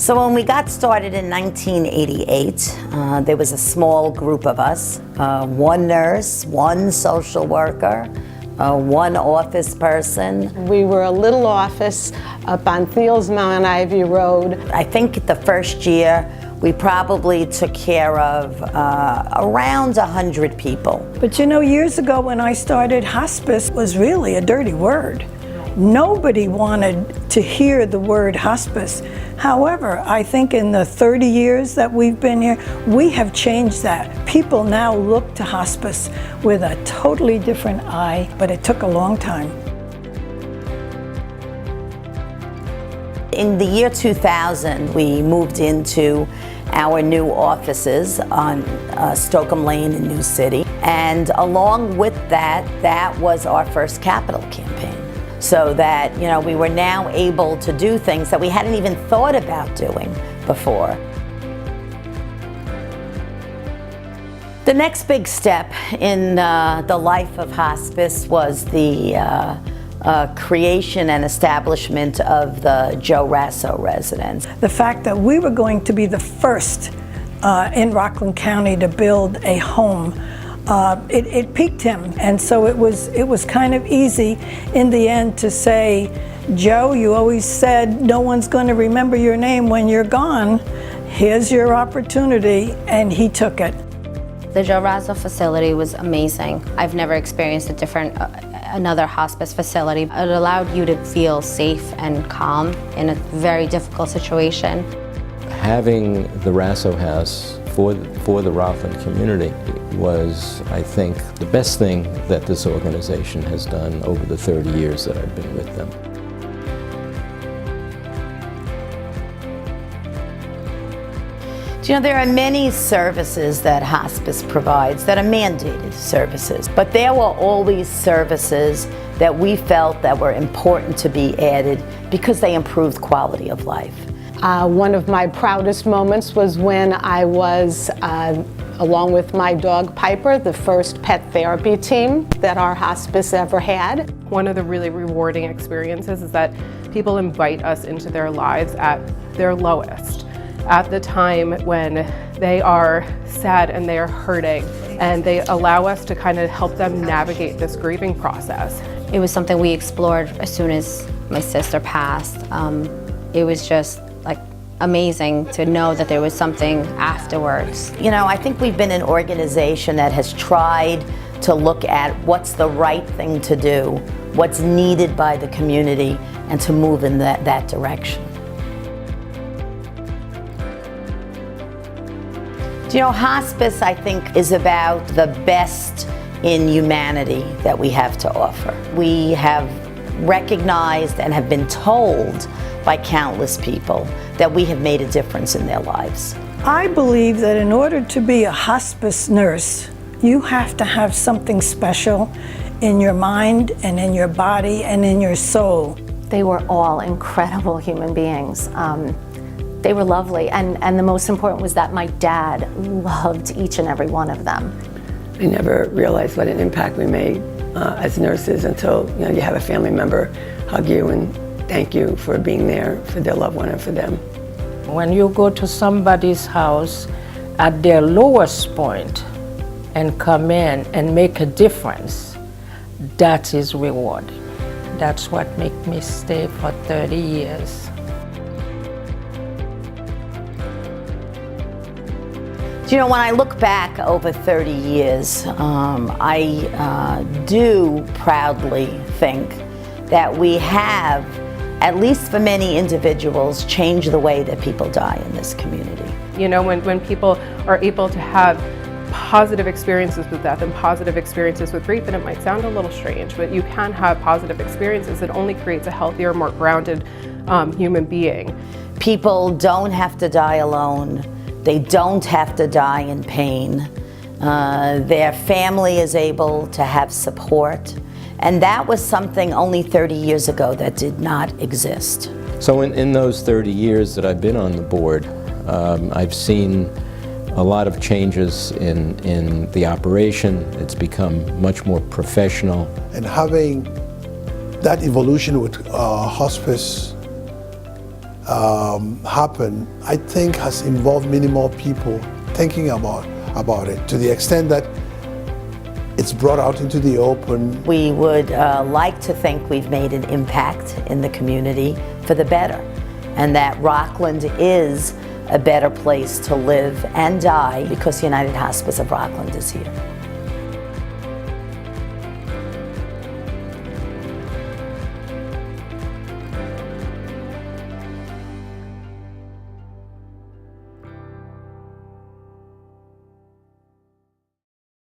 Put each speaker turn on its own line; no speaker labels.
So when we got started in 1988, there was a small group of us, one nurse, one social worker, one office person.
We were a little office up on Thiel's Mount Ivy Road.
I think the first year we probably took care of around 100 people.
But you know, years ago when I started, hospice was really a dirty word. Nobody wanted to hear the word hospice. However, I think in the 30 years that we've been here, we have changed that. People now look to hospice with a totally different eye, but it took a long time.
In the year 2000, we moved into our new offices on Stokeham Lane in New City. And along with that, that was our first capital campaign. So that, you know, we were now able to do things that we hadn't even thought about doing before. The next big step in the life of hospice was the creation and establishment of the Joe Raso residence.
The fact that we were going to be the first in Rockland County to build a home, it piqued him, and so it was kind of easy in the end to say, Joe, you always said no one's going to remember your name when you're gone. Here's your opportunity, and he took it.
The Joe Raso facility was amazing. I've never experienced another hospice facility. It allowed you to feel safe and calm in a very difficult situation.
Having the Raso House for the Rockland community was, I think, the best thing that this organization has done over the 30 years that I've been with them.
Do you know, there are many services that hospice provides that are mandated services, but there were always services that we felt that were important to be added because they improved quality of life.
One of my proudest moments was when I was, along with my dog Piper, the first pet therapy team that our hospice ever had.
One of the really rewarding experiences is that people invite us into their lives at their lowest, at the time when they are sad and they are hurting, and they allow us to kind of help them navigate this grieving process.
It was something we explored as soon as my sister passed. It was just like amazing to know that there was something afterwards.
You know, I think we've been an organization that has tried to look at what's the right thing to do, what's needed by the community, and to move in that direction. You know, hospice, I think, is about the best in humanity that we have to offer. We have recognized and have been told by countless people that we have made a difference in their lives.
I believe that in order to be a hospice nurse, you have to have something special in your mind and in your body and in your soul.
They were all incredible human beings. They were lovely, and the most important was that my dad loved each and every one of them.
I never realized what an impact we made as nurses until you have a family member hug you and thank you for being there for their loved one and for them.
When you go to somebody's house at their lowest point and come in and make a difference, that is rewarding. That's what made me stay for 30 years.
You know, when I look back over 30 years, I do proudly think that we have, at least for many individuals, changed the way that people die in this community.
You know, when people are able to have positive experiences with death and positive experiences with grief, and it might sound a little strange, but you can have positive experiences. It only creates a healthier, more grounded human being.
People don't have to die alone. They don't have to die in pain. Their family is able to have support. And that was something only 30 years ago that did not exist.
So in those 30 years that I've been on the board, I've seen a lot of changes in the operation. It's become much more professional.
And having that evolution with hospice happened, I think has involved many more people thinking about it, to the extent that it's brought out into the open.
We would like to think we've made an impact in the community for the better, and that Rockland is a better place to live and die because United Hospice of Rockland is here.